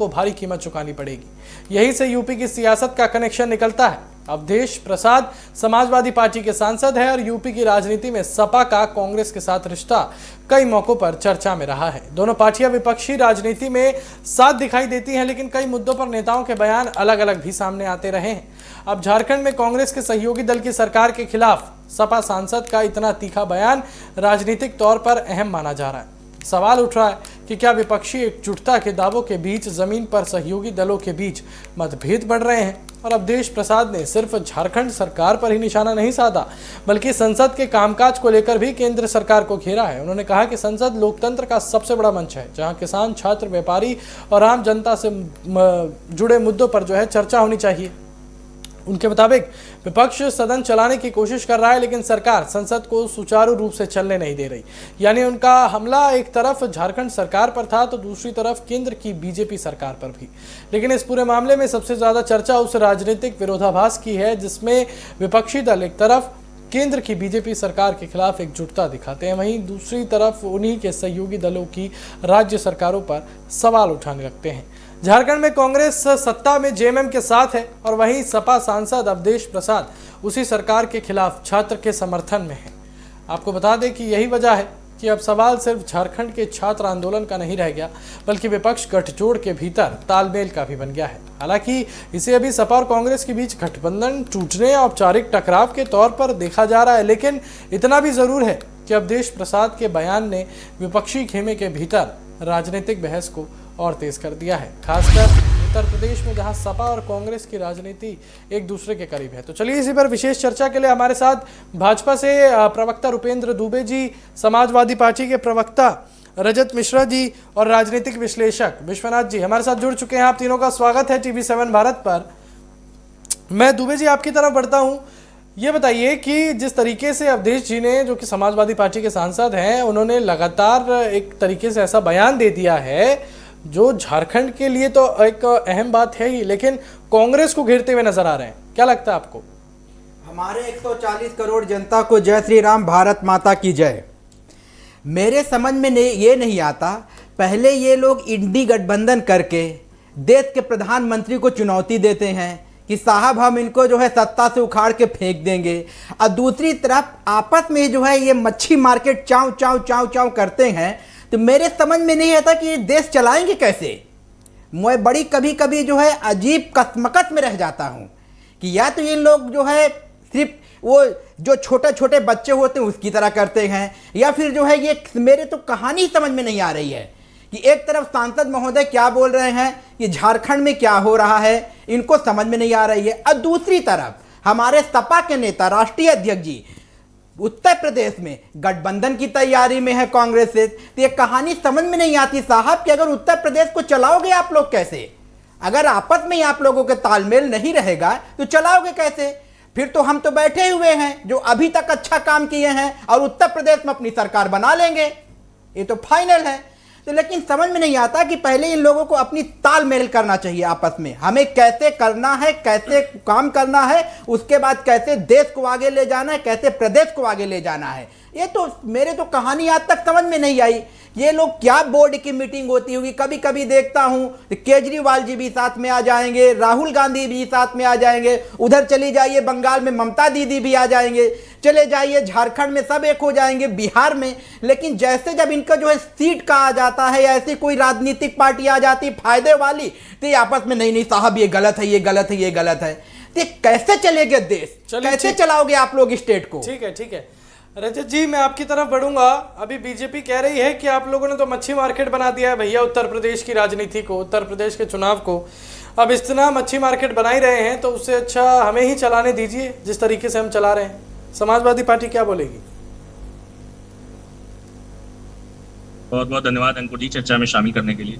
को भारी कीमत चुकानी पड़ेगी। यही से यूपी की सियासत का कनेक्शन निकलता है। अवधेश प्रसाद समाजवादी पार्टी के सांसद है और यूपी की राजनीति में सपा का कांग्रेस के साथ रिश्ता कई मौकों पर चर्चा में रहा है। दोनों पार्टियां विपक्षी राजनीति में साथ दिखाई देती हैं, लेकिन कई मुद्दों पर नेताओं के बयान अलग अलग भी सामने आते रहे हैं। अब झारखंड में कांग्रेस के सहयोगी दल की सरकार के खिलाफ सपा सांसद का इतना तीखा बयान राजनीतिक तौर पर अहम माना जा रहा है। सवाल उठ रहा है कि क्या विपक्षी एकजुटता के दावों के बीच जमीन पर सहयोगी दलों के बीच मतभेद बढ़ रहे हैं। और अवधेश प्रसाद ने सिर्फ झारखंड सरकार पर ही निशाना नहीं साधा, बल्कि संसद के कामकाज को लेकर भी केंद्र सरकार को घेरा है। उन्होंने कहा कि संसद लोकतंत्र का सबसे बड़ा मंच है, जहां किसान, छात्र, व्यापारी और आम जनता से जुड़े मुद्दों पर चर्चा होनी चाहिए। उनके मुताबिक विपक्ष सदन चलाने की कोशिश कर रहा है, लेकिन सरकार संसद को सुचारू रूप से चलने नहीं दे रही। यानी उनका हमला एक तरफ झारखंड सरकार पर था तो दूसरी तरफ केंद्र की बीजेपी सरकार पर भी। लेकिन इस पूरे मामले में सबसे ज्यादा चर्चा उस राजनीतिक विरोधाभास की है जिसमें विपक्षी दल एक तरफ केंद्र की बीजेपी सरकार के खिलाफ एकजुटता दिखाते हैं, वहीं दूसरी तरफ उन्हीं के सहयोगी दलों की राज्य सरकारों पर सवाल उठाने लगते हैं। झारखंड में कांग्रेस सत्ता में जेएमएम के साथ है और वहीं सपा सांसद अवधेश प्रसाद उसी सरकार के खिलाफ छात्र के समर्थन में है। आपको बता दें कि यही वजह है कि अब सवाल सिर्फ झारखंड के छात्र आंदोलन का नहीं रह गया, बल्कि विपक्ष गठजोड़ के भीतर तालमेल का भी बन गया है। हालांकि इसे अभी सपा और कांग्रेस के बीच गठबंधन टूटने या औपचारिक टकराव के तौर पर देखा जा रहा है, लेकिन इतना भी जरूर है कि अवधेश प्रसाद के बयान ने विपक्षी खेमे के भीतर राजनीतिक बहस को और तेज कर दिया है, खासकर उत्तर प्रदेश में जहां सपा और कांग्रेस की राजनीति एक दूसरे के करीब है। तो चलिए इसी पर विशेष चर्चा के लिए हमारे साथ भाजपा से प्रवक्ता रुपेंद्र दुबे जी, समाजवादी पार्टी के प्रवक्ता रजत मिश्रा जी और राजनीतिक विश्लेषक विश्वनाथ जी हमारे साथ जुड़ चुके हैं। आप तीनों का स्वागत है TV7 भारत पर। मैं दुबे जी आपकी तरफ बढ़ता हूं। ये बताइए कि जिस तरीके से अवधेश जी ने, जो कि समाजवादी पार्टी के सांसद हैं, उन्होंने लगातार एक तरीके से ऐसा बयान दे दिया है जो झारखंड के लिए तो एक अहम बात है ही, लेकिन कांग्रेस को घेरते हुए नजर आ रहे हैं। क्या लगता है आपको? हमारे 140 करोड़ जनता को जय श्री राम, भारत माता की जय। मेरे समझ में ये नहीं आता, पहले ये लोग इंडी गठबंधन करके देश के प्रधानमंत्री को चुनौती देते हैं कि साहब हम इनको सत्ता से उखाड़ के फेंक देंगे, और दूसरी तरफ आपस में ये मच्छी मार्केट चाव चाव चाव चाव करते हैं। तो मेरे समझ में नहीं आता कि ये देश चलाएंगे कैसे। मैं बड़ी कभी कभी अजीब कश्मकश में रह जाता हूँ कि या तो ये लोग सिर्फ वो जो छोटे छोटे बच्चे होते हैं उसकी तरह करते हैं, या फिर ये मेरे तो कहानी समझ में नहीं आ रही है कि एक तरफ सांसद महोदय क्या बोल रहे हैं कि झारखंड में क्या हो रहा है, इनको समझ में नहीं आ रही है, और दूसरी तरफ हमारे सपा के नेता राष्ट्रीय अध्यक्ष जी उत्तर प्रदेश में गठबंधन की तैयारी में है कांग्रेस से। तो ये कहानी समझ में नहीं आती साहब कि अगर उत्तर प्रदेश को चलाओगे आप लोग कैसे? अगर आपस में ही आप लोगों के तालमेल नहीं रहेगा तो चलाओगे कैसे? फिर तो हम तो बैठे हुए हैं जो अभी तक अच्छा काम किए हैं और उत्तर प्रदेश में अपनी सरकार बना लेंगे, ये तो फाइनल है। तो लेकिन समझ में नहीं आता कि पहले इन लोगों को अपनी तालमेल करना चाहिए आपस में, हमें कैसे करना है, कैसे काम करना है, उसके बाद कैसे देश को आगे ले जाना है, कैसे प्रदेश को आगे ले जाना है। ये तो मेरे तो कहानी आज तक समझ में नहीं आई। ये लोग क्या बोर्ड की मीटिंग होती होगी, कभी कभी देखता हूं तो केजरीवाल जी भी साथ में आ जाएंगे, राहुल गांधी भी साथ में आ जाएंगे, उधर चली जाइए बंगाल में ममता दीदी भी आ जाएंगे, चले जाइए झारखंड में सब एक हो जाएंगे, बिहार में। लेकिन जैसे जब इनका सीट का आ जाता है या ऐसी कोई राजनीतिक पार्टी आ जाती फायदे वाली, तो ये आपस में नहीं साहब ये गलत है, ये गलत है, ये गलत है। तो कैसे चलेगा देश, कैसे चलाओगे आप लोग स्टेट को? ठीक है रजत जी, मैं आपकी तरफ बढ़ूंगा। अभी बीजेपी कह रही है कि आप लोगों ने तो मच्छी मार्केट बना दिया है भैया उत्तर प्रदेश की राजनीति को, उत्तर प्रदेश के चुनाव को। अब इस तरह मच्छी मार्केट बना ही रहे हैं तो उससे अच्छा हमें ही चलाने दीजिए जिस तरीके से हम चला रहे हैं। समाजवादी पार्टी क्या बोलेगी? बहुत बहुत धन्यवाद अंकुर जी चर्चा में शामिल करने के लिए।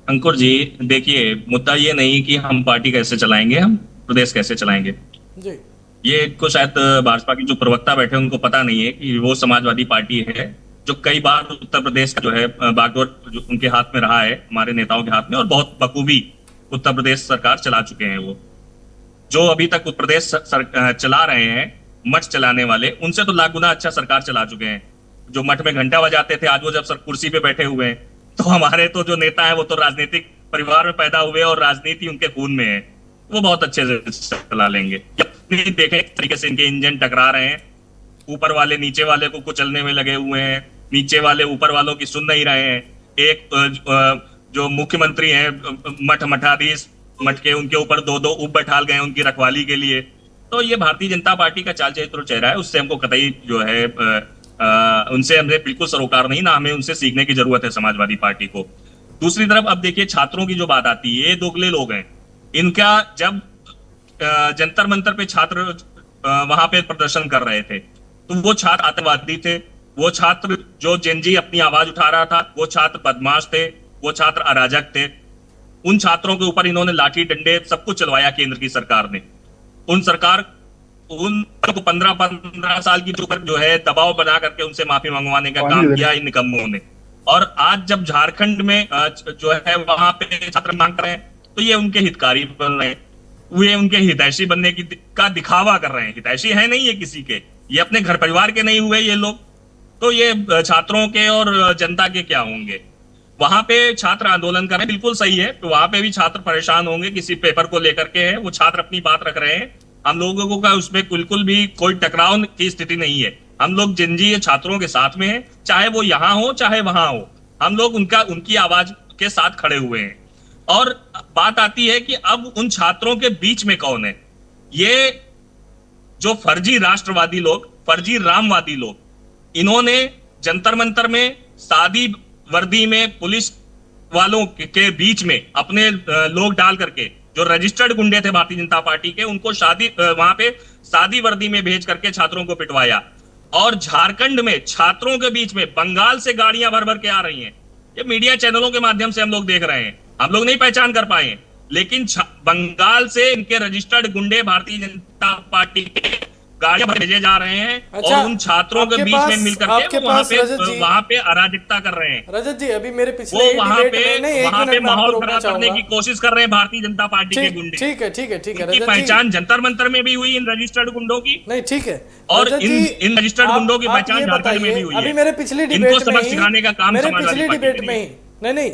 अंकुर जी देखिए, मुद्दा ये नहीं कि हम पार्टी कैसे चलाएंगे, हम प्रदेश कैसे चलाएंगे जी। ये को शायद भाजपा की जो प्रवक्ता बैठे उनको पता नहीं है कि वो समाजवादी पार्टी है जो कई बार उत्तर प्रदेश का बागडोर जो उनके हाथ में रहा है, हमारे नेताओं के हाथ में, और बहुत बखूबी उत्तर प्रदेश सरकार चला चुके हैं। वो जो अभी तक उत्तर प्रदेश चला रहे हैं मठ चलाने वाले, उनसे तो लाख गुना अच्छा सरकार चला चुके हैं। जो मठ में घंटा बजाते थे आज वो जब सर कुर्सी पे बैठे हुए हैं, तो हमारे तो जो नेता है वो तो राजनीतिक परिवार में पैदा हुए और राजनीति उनके खून में है, वो बहुत अच्छे से चला लेंगे। अपनी देखें किस तरीके से इनके इंजन टकरा रहे हैं, ऊपर वाले नीचे वाले को कुचलने में लगे हुए हैं, नीचे वाले ऊपर वालों की सुन नहीं रहे हैं। एक जो मुख्यमंत्री हैं मठाधीश मटके, उनके ऊपर दो दो उप बैठाल गए उनकी रखवाली के लिए। तो ये भारतीय जनता पार्टी का चाल चरित्र चेहरा है, उससे हमको कतई जो है उनसे हमने बिल्कुल सरोकार नहीं, ना हमें उनसे सीखने की जरूरत है समाजवादी पार्टी को। दूसरी तरफ अब देखिए छात्रों की जो बात आती है, ये दोगले लोग हैं। इनका जब जंतर मंतर पे छात्र वहां पे प्रदर्शन कर रहे थे तो वो छात्र आतंकवादी थे, वो छात्र जो जेनजी अपनी आवाज उठा रहा था, वो छात्र बदमाश थे, वो छात्र अराजक थे। उन छात्रों के ऊपर इन्होंने लाठी डंडे सब कुछ चलवाया केंद्र की सरकार ने। उनको 15 साल की जो है दबाव बना करके उनसे माफी मंगवाने का काम किया इन निकम्मों ने। और आज जब झारखंड में जो है वहां पे छात्र मांग रहे हैं तो ये उनके हितकारी बन रहे हैं, वे उनके हितैषी बनने का दिखावा कर रहे हैं। हितैषी है नहीं ये किसी के, ये अपने घर परिवार के नहीं हुए ये लोग, तो ये छात्रों के और जनता के क्या होंगे। वहां पे छात्र आंदोलन कर रहे हैं, बिल्कुल सही है, तो वहां पे भी छात्र परेशान होंगे किसी पेपर को लेकर के है, वो छात्र अपनी बात रख रहे हैं। हम लोगों का उसमें बिल्कुल भी कोई टकराव की स्थिति नहीं है। हम लोग जनजीय छात्रों के साथ में हैं, चाहे वो यहाँ हो चाहे वहां हो, हम लोग उनकी आवाज के साथ खड़े हुए हैं। और बात आती है कि अब उन छात्रों के बीच में कौन है। ये जो फर्जी राष्ट्रवादी लोग, फर्जी रामवादी लोग, इन्होंने जंतर मंतर में सादी वर्दी में पुलिस वालों के बीच में अपने लोग डाल करके, जो रजिस्टर्ड गुंडे थे भारतीय जनता पार्टी के, उनको वहां पे सादी वर्दी में भेज करके छात्रों को पिटवाया। और झारखंड में छात्रों के बीच में बंगाल से गाड़ियां भर भर के आ रही हैं। ये मीडिया चैनलों के माध्यम से हम लोग देख रहे हैं, हम लोग नहीं पहचान कर पाए, लेकिन बंगाल से इनके रजिस्टर्ड गुंडे भारतीय जनता पार्टी के गाड़ियां भेजे जा रहे हैं। अच्छा, और उन छात्रों के बीच में मिलकर के वहां पे अराजकता कर रहे हैं। रजत जी, अभी मेरे पिछले वो वहां पे माहौल खराब करने की कोशिश कर रहे हैं भारतीय जनता पार्टी के गुंडे। ठीक है इनकी पहचान जंतर मंतर में भी हुई इन रजिस्टर्ड गुंडों की, नहीं ठीक है, और इन रजिस्टर्ड गुंडों की पहचान झारखंड में भी हुई है। अभी मेरे पिछली डिबेट इनको सबक सिखाने का काम समाजवादी पार्टी में नहीं,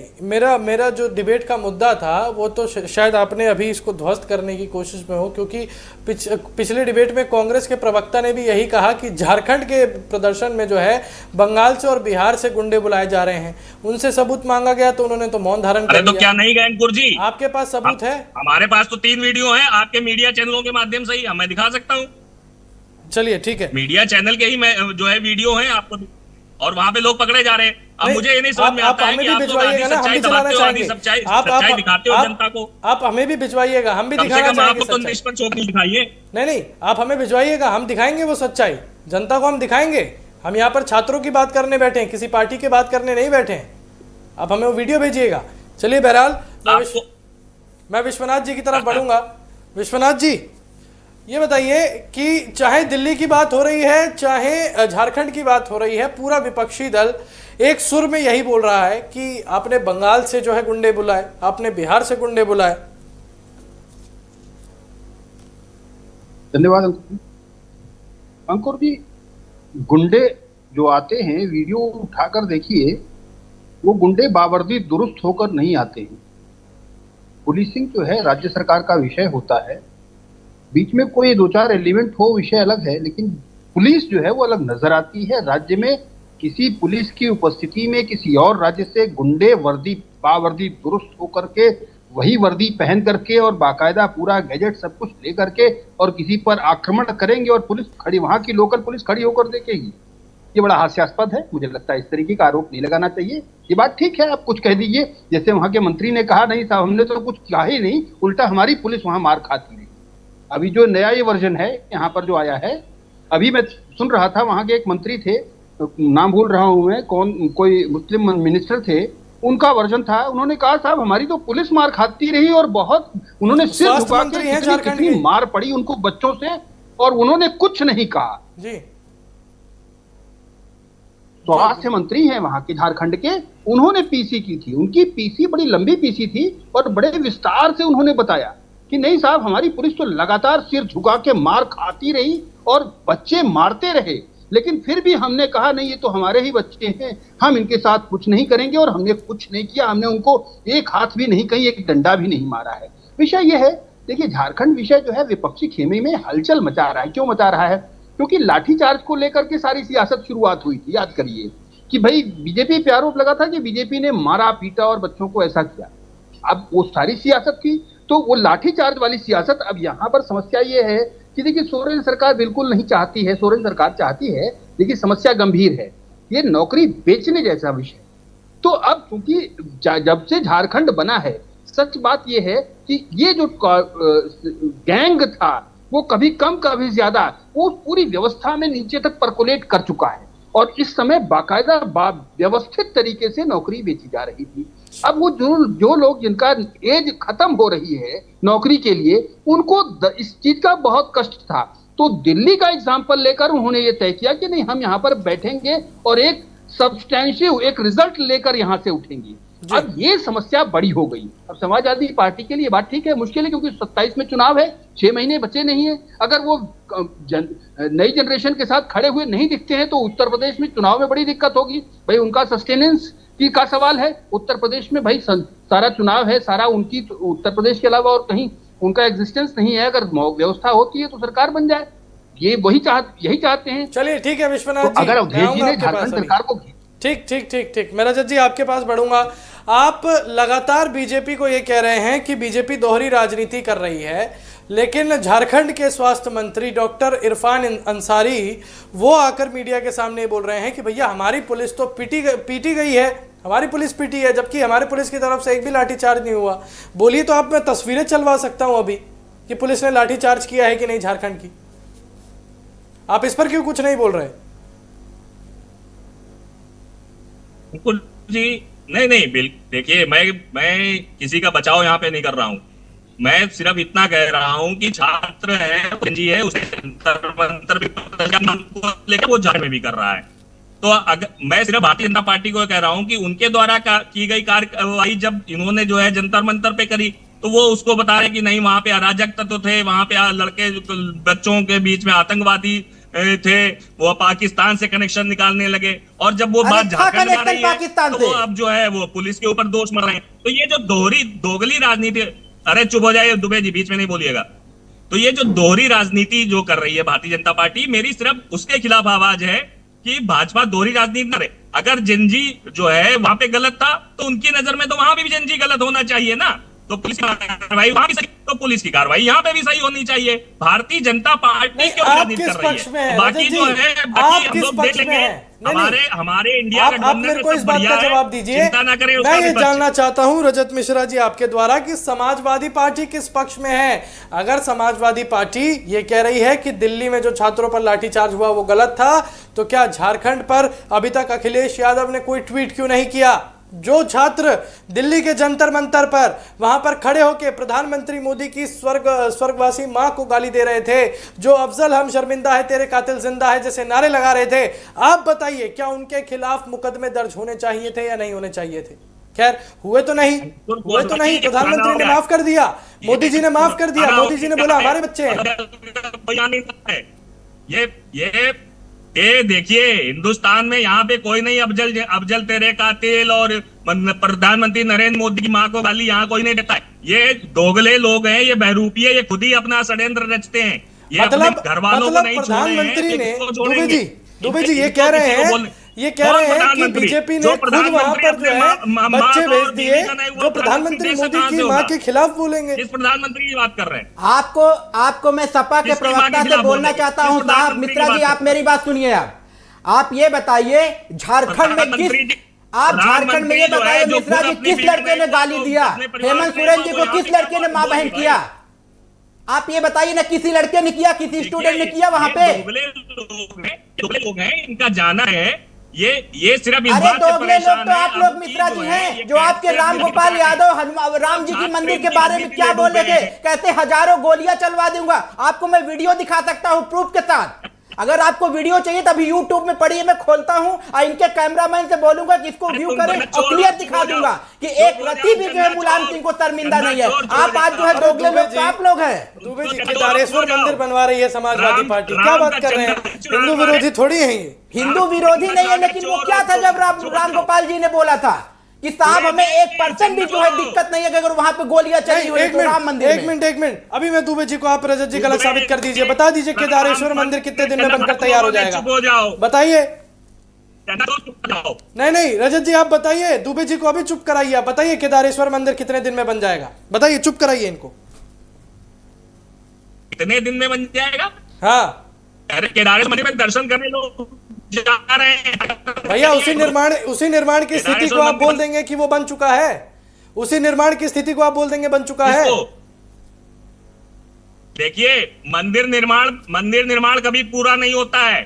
मेरा जो डिबेट का मुद्दा था वो तो शायद आपने अभी इसको ध्वस्त करने की कोशिश में हो, क्योंकि पिछले डिबेट में कांग्रेस के प्रवक्ता ने भी यही कहा कि झारखंड के प्रदर्शन में जो है बंगाल से और बिहार से गुंडे बुलाए जा रहे हैं। उनसे सबूत मांगा गया तो उन्होंने तो मौन धारण कर लिया। तो क्या नहीं गए अंकुर जी? आपके पास सबूत है? हमारे पास तो 3 वीडियो है आपके मीडिया चैनलों के माध्यम से ही मैं दिखा सकता हूँ। चलिए ठीक है, मीडिया चैनल के ही जो है वीडियो है आपको, और वहां पे लोग पकड़े जा रहे हैं। अब मुझे ये नहीं समझ में आता है कि आप लोग आधी सच्चाई दबाते हो, आधी सच्चाई दिखाते हो जनता को। आप हमें भी भिजवाइएगा, हम भी दिखाना चाहेंगे। आप तो निष्पक्ष होकर दिखाइए। नहीं, आप हमें भिजवाइएगा, हम दिखाएंगे वो सच्चाई, जनता को हम दिखाएंगे। हम यहाँ पर छात्रों की बात करने बैठे हैं, किसी पार्टी की बात करने नहीं बैठे हैं। आप हमें वो वीडियो भेजिएगा। चलिए बहरहाल मैं विश्वनाथ जी की तरफ बढ़ूंगा। विश्वनाथ जी, ये बताइए कि चाहे दिल्ली की बात हो रही है, चाहे झारखंड की बात हो रही है, पूरा विपक्षी दल एक सुर में यही बोल रहा है कि आपने बंगाल से जो है गुंडे बुलाए, आपने बिहार से गुंडे बुलाए। धन्यवाद अंकुर जी। गुंडे जो आते हैं, वीडियो उठाकर देखिए, वो गुंडे बावर्दी दुरुस्त होकर नहीं आते हैं। पुलिसिंग जो है राज्य सरकार का विषय होता है, बीच में कोई 2-4 एलिमेंट हो विषय अलग है, लेकिन पुलिस जो है वो अलग नजर आती है। राज्य में किसी पुलिस की उपस्थिति में किसी और राज्य से गुंडे बावर्दी दुरुस्त होकर के, वही वर्दी पहन करके और बाकायदा पूरा गैजेट सब कुछ ले करके और किसी पर आक्रमण करेंगे और पुलिस खड़ी, वहां की लोकल पुलिस खड़ी होकर देखेगी। ये बड़ा हास्यास्पद है। मुझे लगता है इस तरीके का आरोप नहीं लगाना चाहिए। ये बात ठीक है, आप कुछ कह दीजिए, जैसे वहां के मंत्री ने कहा, नहीं साहब हमने तो कुछ कहा ही नहीं, उल्टा हमारी पुलिस वहां मार खाती रही। अभी जो नया ये वर्जन है यहाँ पर जो आया है, अभी मैं सुन रहा था, वहां के एक मंत्री थे, नाम भूल रहा हूं मैं, कोई मुस्लिम मिनिस्टर थे, उनका वर्जन था, उन्होंने कहा साहब हमारी तो पुलिस मार खाती रही और बहुत उन्होंने सिर झुका के कितनी मार पड़ी उनको बच्चों से, और उन्होंने कुछ नहीं कहा जी। स्वास्थ्य मंत्री हैं वहां के झारखंड के, उन्होंने पीसी की थी, उनकी पीसी बड़ी लंबी पीसी थी और बड़े विस्तार से उन्होंने बताया कि नहीं साहब हमारी पुलिस तो लगातार सिर झुका के मार खाती रही और बच्चे मारते रहे। लेकिन फिर भी हमने कहा नहीं, ये तो हमारे ही बच्चे हैं, हम इनके साथ कुछ नहीं करेंगे, और हमने कुछ नहीं किया। हमने उनको एक हाथ भी नहीं, कहीं एक डंडा भी नहीं मारा है। विषय यह है, देखिए झारखंड विषय जो है विपक्षी खेमे में हलचल मचा रहा है। क्यों मचा रहा है? क्योंकि लाठीचार्ज को लेकर के सारी सियासत शुरुआत हुई थी। याद करिए कि भाई बीजेपी पे आरोप लगा था कि बीजेपी ने मारा पीटा और बच्चों को ऐसा किया। अब वो सारी सियासत की, तो वो लाठीचार्ज वाली सियासत। अब यहाँ पर समस्या ये है कि देखिए सोरेन सरकार बिल्कुल नहीं चाहती है, सोरेन सरकार चाहती है, देखिए समस्या गंभीर है, ये नौकरी बेचने जैसा विषय। तो अब क्योंकि जब से झारखंड बना है, सच बात यह है कि ये जो गैंग था वो कभी कम कभी ज्यादा वो पूरी व्यवस्था में नीचे तक परकोलेट कर चुका है, और इस समय बाकायदा व्यवस्थित तरीके से नौकरी बेची जा रही थी। अब वो जो लोग जिनका एज खत्म हो रही है नौकरी के लिए, उनको इस चीज का बहुत कष्ट था। तो दिल्ली का एग्जाम्पल लेकर उन्होंने ये तय किया कि नहीं, हम यहाँ पर बैठेंगे और एक सब्सटेंशिव एक रिजल्ट लेकर यहाँ से उठेंगे। अब ये समस्या बड़ी हो गई। अब समाजवादी पार्टी के लिए बात ठीक है, मुश्किल है, क्योंकि 27 में चुनाव है, 6 महीने बचे नहीं है। अगर वो नई जनरेशन के साथ खड़े हुए नहीं दिखते हैं तो उत्तर प्रदेश में चुनाव में बड़ी दिक्कत होगी। भाई उनका सस्टेनेंस की का सवाल है। उत्तर प्रदेश में भाई सारा चुनाव है, सारा उनकी उत्तर प्रदेश के अलावा और कहीं उनका एग्जिस्टेंस नहीं है। अगर व्यवस्था होती है तो सरकार बन जाए, ये यही चाहते हैं। चलिए ठीक है विश्वनाथ तो जी, अगर अवधेश जी ने झारखंड सरकार को ठीक ठीक ठीक ठीक मैं रजत जी आपके पास बढ़ूंगा। आप लगातार बीजेपी को ये कह रहे हैं कि बीजेपी दोहरी राजनीति कर रही है, लेकिन झारखंड के स्वास्थ्य मंत्री डॉक्टर इरफान अंसारी वो आकर मीडिया के सामने बोल रहे हैं कि भैया हमारी पुलिस तो पीटी गई है, हमारी पुलिस पीटी है, जबकि हमारी पुलिस की तरफ से एक भी लाठीचार्ज नहीं हुआ। बोलिए तो आप, मैं तस्वीरें चलवा सकता हूं अभी कि पुलिस ने लाठीचार्ज किया है कि नहीं झारखंड की। आप इस पर क्यों कुछ नहीं बोल रहे? बिल्कुल जी, नहीं देखिए, मैं किसी का बचाव यहाँ पे नहीं कर रहा हूँ। मैं सिर्फ इतना कह रहा हूँ कि छात्र है जी है, उसे मंत्र लेकर वो झारखंड में भी कर रहा है। तो अगर मैं सिर्फ भारतीय जनता पार्टी को कह रहा हूँ कि उनके द्वारा की गई कार्रवाई जब इन्होंने जो है जंतर मंतर पे करी, तो वो उसको बता रहे कि नहीं वहां पे अराजक तत्व थे, वहां पे लड़के बच्चों के बीच में आतंकवादी थे, वो पाकिस्तान से कनेक्शन निकालने लगे। और जब वो बात झारखंड में आ रही है तो वो अब जो है वो पुलिस के ऊपर दोष मर रहे हैं। तो ये जो दोगली राजनीति, अरे चुप हो जाइए दुबे जी, बीच में नहीं बोलिएगा। तो ये जो दोहरी राजनीति जो कर रही है भारतीय जनता पार्टी, मेरी सिर्फ उसके खिलाफ आवाज है कि भाजपा दोहरी राजनीति न करे। अगर जिंजी जो है वहां पे गलत था तो उनकी नजर में तो वहां भी जिंजी गलत होना चाहिए ना। तो पुलिस की कार्रवाई वहां भी सही, तो पुलिस की कार्रवाई यहाँ पे भी सही होनी चाहिए। भारतीय जनता पार्टी क्यों राजनीति कर रही है? बाकी जो है बाकी हम लोग देख लेंगे। हमारे इंडिया आप मेरे को इस बात का जवाब दीजिए। चिंता ना करें। मैं ये जानना चाहता हूं रजत मिश्रा जी आपके द्वारा कि समाजवादी पार्टी किस पक्ष में है। अगर समाजवादी पार्टी ये कह रही है कि दिल्ली में जो छात्रों पर लाठीचार्ज हुआ वो गलत था, तो क्या झारखंड पर अभी तक अखिलेश यादव ने कोई ट्वीट क्यों नहीं किया? जो छात्र दिल्ली के जंतर मंतर पर वहां पर खड़े होकर प्रधानमंत्री मोदी की स्वर्गवासी मां को गाली दे रहे थे, जो अफजल हम शर्मिंदा है तेरे कातिल जिंदा है जैसे नारे लगा रहे थे, आप बताइए क्या उनके खिलाफ मुकदमे दर्ज होने चाहिए थे या नहीं होने चाहिए थे? खैर हुए तो नहीं। प्रधानमंत्री ने माफ कर दिया, मोदी जी ने माफ कर दिया, मोदी जी ने बोला हमारे बच्चे हैं। ये देखिए, हिंदुस्तान में यहाँ पे कोई नहीं अफजल तेरे कातिल और प्रधानमंत्री नरेंद्र मोदी की मां को गाली यहाँ कोई नहीं देता है। ये दोगले लोग हैं, ये बहरूपी है, ये खुद ही अपना षड्यंत्र रचते हैं। ये अपने घर वालों को नहीं प्रधानमंत्री ने दुबे जी ये कह रहे हैं कि बीजेपी ने खुद वहां पर जो है बच्चे भेज दिए जो प्रधानमंत्री मोदी की मां के खिलाफ बोलेंगे। इस प्रधानमंत्री की बात कर रहे हैं। आपको मैं सपा के प्रवक्ता से बोलना चाहता हूं साहब। मिश्रा जी आप मेरी बात सुनिए। आप ये बताइए झारखंड में ये बताइए मिश्रा जी किस लड़के ने गाली दिया? हेमंत सोरेन जी को किस लड़के ने मां बहन किया? आप ये बताइए ना, किसी लड़के ने किया, किसी स्टूडेंट ने किया वहां पे? दोगले लोग हैं, इनका जाना है। ये सिर्फ इस अरे बात से दोगले लोग परेशान तो आप लोग मिश्रा जी हैं, जो आपके राम गोपाल यादव राम जी की मंदिर के बारे में क्या बोले थे, कहते हजारों गोलियां चलवा दूंगा। आपको मैं वीडियो दिखा सकता हूं प्रूफ के साथ। अगर आपको वीडियो चाहिए तो अभी यूट्यूब में पढ़िए, मैं खोलता हूं और इनके कैमरामैन से बोलूंगा कि इसको व्यू करें और क्लियर दिखा दूंगा कि एक रति भी जो है मुलायम सिंह को शर्मिंदा नहीं है। आप आज जो है दोगले लोग तो आप लोग हैं। दुबे जी, केदारेश्वर मंदिर बनवा रही है समाजवादी पार्टी, क्या बात कर रहे हैं? हिंदू विरोधी थोड़ी है ये। हिंदू विरोधी नहीं है, लेकिन वो क्या था जब राम गोपाल जी ने बोला था कि साहब हमें 1% भी जो है दिक्कत नहीं है कि अगर वहां पे गोलियां चली हुई तो राम मंदिर एक मिनट अभी मैं दुबे जी को, आप रजत जी गलत साबित कर दीजिए। बता दीजिए केदारेश्वर मंदिर कितने दिन में बनकर तैयार हो जाएगा? बताइए। नहीं रजत जी आप बताइए, दुबे जी को अभी चुप कराइए। आप बताइए केदारेश्वर मंदिर कितने दिन में बन जाएगा? बताइए, चुप कराइए इनको। कितने दिन में बन जाएगा? हाँ अरे केदारेश्वर मंदिर में दर्शन करने लोग जा रहे हैं भैया। उसी निर्माण की स्थिति को आप बोल देंगे कि वो बन चुका है? उसी निर्माण की स्थिति को आप बोल देंगे बन चुका है? देखिए, मंदिर निर्माण कभी पूरा नहीं होता है।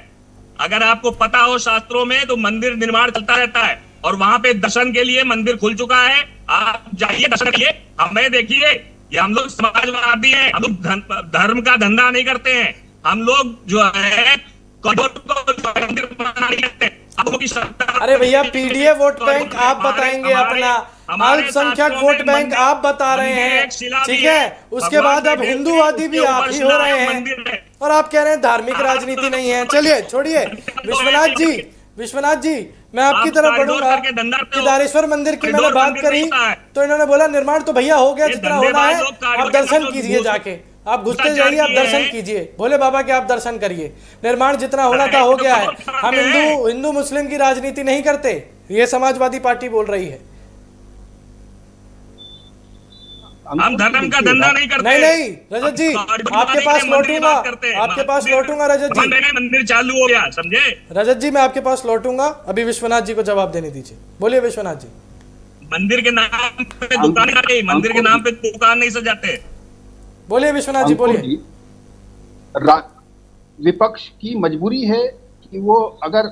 अगर आपको पता हो शास्त्रों में, तो मंदिर निर्माण चलता रहता है और वहां पे दर्शन के लिए मंदिर खुल चुका है। आप जाइए दर्शन करिए। हमें देखिए, ये हम लोग समाजवादी हैं, हम लोग धर्म का धंधा नहीं करते हैं। हम लोग जो है अरे भैया, पीडीए वोट बैंक आप बताएंगे अपना, अल्पसंख्यक वोट बैंक आप बता रहे हैं, ठीक है? उसके बाद अब हिंदूवादी भी आप ही हो रहे हैं और आप कह रहे हैं धार्मिक राजनीति नहीं है। चलिए छोड़िए। विश्वनाथ जी मैं आपकी तरफ बढ़ूंगा। केदारेश्वर मंदिर की मैंने बात करी तो इन्होंने बोला निर्माण तो भैया हो गया जितना होना है, आप दर्शन कीजिए जाके। आप घुसते जाइए, आप दर्शन कीजिए, भोले बाबा के आप दर्शन करिए। निर्माण जितना होना था हो गया है। हम हिंदू मुस्लिम की राजनीति नहीं करते, ये समाजवादी पार्टी बोल रही है। हम धर्म का धंधा नहीं करते। नहीं रजत जी, आपके पास लौटूंगा रजत जी। मंदिर चालू हो गया, समझे? रजत जी मैं आपके पास लौटूंगा, अभी विश्वनाथ जी को जवाब देने दीजिए। बोलिए विश्वनाथ जी। मंदिर के नाम पे दुकान नहीं, मंदिर के नाम पे दुकान नहीं सजाते। बोलिए विश्वनाथ जी, बोलिए। विपक्ष की मजबूरी है कि वो अगर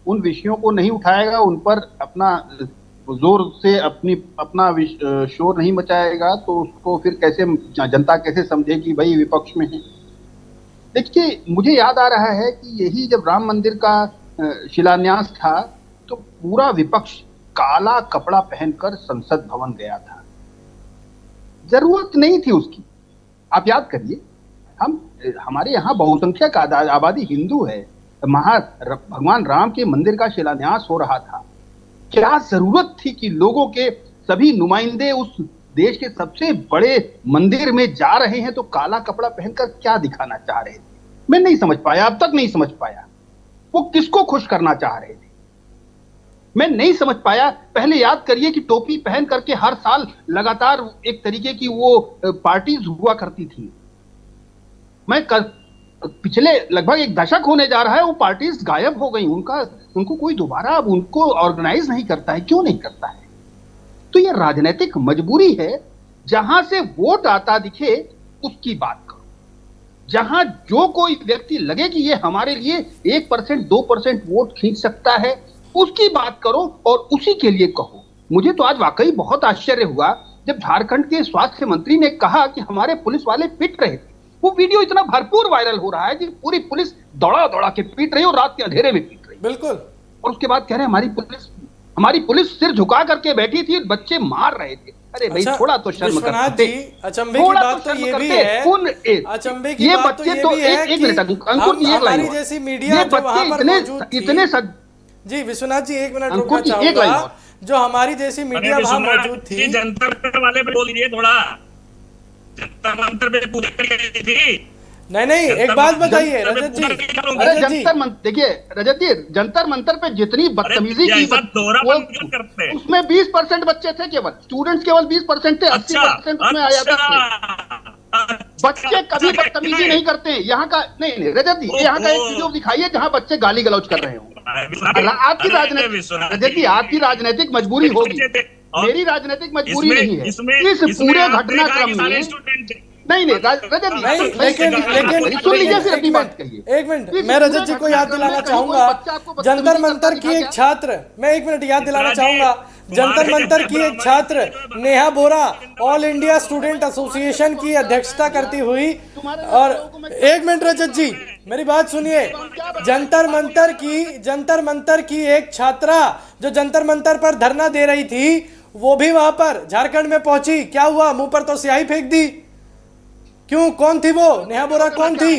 उन विषयों को नहीं उठाएगा, उन पर अपना जोर से अपना शोर नहीं मचाएगा, तो उसको फिर कैसे जनता कैसे समझेगी भाई विपक्ष में है। देखिए, मुझे याद आ रहा है कि यही जब राम मंदिर का शिलान्यास था तो पूरा विपक्ष काला कपड़ा पहनकर संसद भवन गया था। जरूरत नहीं थी उसकी। आप याद करिए, हमारे यहाँ बहुसंख्यक आबादी हिंदू है। भगवान राम के मंदिर का शिलान्यास हो रहा था। क्या जरूरत थी कि लोगों के सभी नुमाइंदे उस देश के सबसे बड़े मंदिर में जा रहे हैं तो काला कपड़ा पहनकर क्या दिखाना चाह रहे थे? मैं नहीं समझ पाया, अब तक नहीं समझ पाया वो किसको खुश करना चाह रहे थे। मैं नहीं समझ पाया। पहले याद करिए कि टोपी पहन करके हर साल लगातार एक तरीके की वो पार्टीज हुआ करती थी। पिछले लगभग एक दशक होने जा रहा है, वो पार्टीज गायब हो गई। उनको कोई दोबारा अब उनको ऑर्गेनाइज नहीं करता है। क्यों नहीं करता है? तो ये राजनीतिक मजबूरी है। जहां से वोट आता दिखे उसकी बात करो। जहां जो कोई व्यक्ति लगे कि ये हमारे लिए 1% 2% वोट खींच सकता है, उसकी बात करो और उसी के लिए कहो। मुझे तो आज वाकई बहुत आश्चर्य हुआ जब झारखंड के स्वास्थ्य मंत्री ने कहा कि हमारे पुलिस वाले पिट रहे थे। वो वीडियो इतना भरपूर वायरल हो रहा है कि पूरी पुलिस दौड़ा दौड़ा के पीट रही है और रात के अंधेरे में पीट रही। बिल्कुल। और उसके बाद कह रहे हैं हमारी पुलिस सिर झुका करके बैठी थी, बच्चे मार रहे थे। अरे भाई, थोड़ा तो शर्म करते। अचंभे की बात तो ये भी है, अचंभे की बात तो ये भी है कि हमारी जैसी मीडिया जो वहां पर मौजूद थी। जी विश्वनाथ जी, एक मिनट रुकना चाहूंगा। जो हमारी जैसी मीडिया वहां मौजूद थी, जंतर वाले पे बोलिए थोड़ा। जंतर मंतर पे पूरी करके थी। नहीं, एक बात बताइए रजत जी। देखिए रजत जी, जंतर मंतर पे जितनी बदतमीजी की उसमें 20% बच्चे थे, केवल स्टूडेंट्स केवल 20% थे। 80% उसमें आया था। बच्चे कभी बदतमीजी नहीं करते यहाँ का। नहीं रजत जी, यहाँ का एक वीडियो दिखाइए जहाँ बच्चे गाली गलौज कर रहे हो। आपकी राजनीतिक रजत जी, आपकी राजनीतिक मजबूरी होगी, मेरी राजनीतिक मजबूरी नहीं है। इस पूरे घटनाक्रम में नहीं रजत जी, नहीं, लेकिन सुन लीजिए फिर एक अपनी बात मिनट, कहिए। एक मिनट, मैं रजत जी को याद दिलाना चाहूंगा, जंतर मंतर की एक छात्र, मैं एक मिनट याद दिलाना चाहूंगा, जंतर मंतर की एक छात्र नेहा बोरा ऑल इंडिया स्टूडेंट एसोसिएशन की अध्यक्षता करती हुई, और एक मिनट रजत जी मेरी बात सुनिए, जंतर मंतर की एक छात्रा जो जंतर मंतर पर धरना दे रही थी, वो भी वहां पर झारखंड में पहुंची, क्या हुआ? मुंह पर तो स्याही फेंक दी, क्यों? कौन थी वो? नेहा बोरा कौन थी?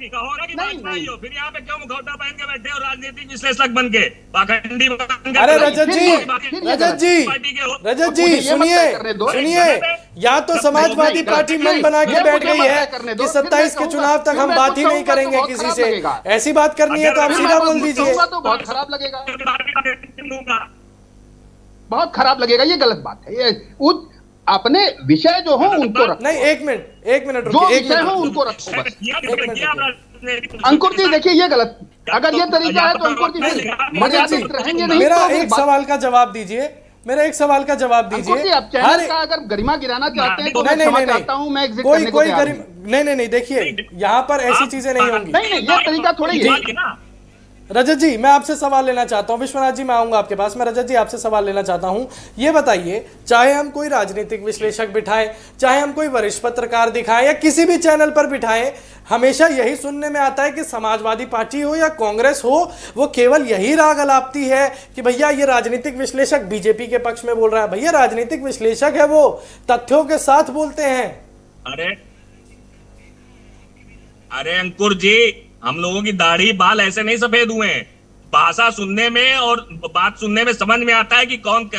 फिर यहाँ पे क्यों मुखौटा पहन के बैठे हो राजनीतिक विश्लेषक बन के, पाखंडी बन के? अरे रजत जी सुनिए, या तो समाजवादी पार्टी मन बना के बैठ गई है कि 27 के चुनाव तक हम बात ही नहीं करेंगे किसी से, ऐसी बात करनी है तो आप सीधा बोल दीजिए। तो बहुत खराब लगेगा, बहुत खराब लगेगा, ये गलत बात है। ये अपने विषय जो हो उनको रखो। नहीं, एक मिनट जो रुकिए, विषय हो उनको रखो बस। अंकुर जी देखिए, ये गलत, अगर ये तरीका है तो अंकुर जी मर्यादित रहेंगे नहीं। मेरा तो एक सवाल का जवाब दीजिए, अंकुर जी, आप चैनल का अगर गरिमा गिराना चाहते हैं तो मैं क्षमा चाहता हूं, मैं एग्जिट करने को तैयार हूं। नहीं, देखिए यहाँ पर ऐसी चीजें नहीं होंगी। नहीं, ये तरीका थोड़ी है। रजत जी मैं आपसे सवाल लेना चाहता हूं, विश्वनाथ जी मैं आऊंगा आपके पास, मैं रजत जी आपसे सवाल लेना चाहता हूं, ये बताइए, चाहे हम कोई राजनीतिक विश्लेषक बिठाएं, चाहे हम कोई वरिष्ठ पत्रकार दिखाएं या किसी भी चैनल पर बिठाएं, हमेशा यही सुनने में आता है कि समाजवादी पार्टी हो या कांग्रेस हो, वो केवल यही राग अलापती है कि भैया ये राजनीतिक विश्लेषक बीजेपी के पक्ष में बोल रहा है। भैया राजनीतिक विश्लेषक है, वो तथ्यों के साथ बोलते हैं। अरे अंकुर जी, हम लोगों की दाढ़ी बाल ऐसे नहीं सफेद हुए हैं। भाषा सुनने में और बात सुनने में समझ में आता है कि कौन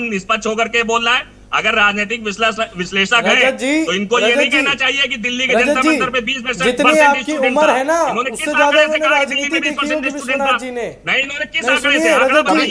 निष्पक्ष होकर के बोल रहा है। अगर राजनीतिक विश्लेषक है तो इनको ये नहीं कहना चाहिए कि दिल्ली के जंतर मंतर पे 20% जितनी आपकी उम्र है ना, उससे ज्यादा उन्होंने राजनीति देखी होगी विश्वनाथ जी ने। नहीं, इन्होंने किस आंकड़े सुनिए से? रजत जी,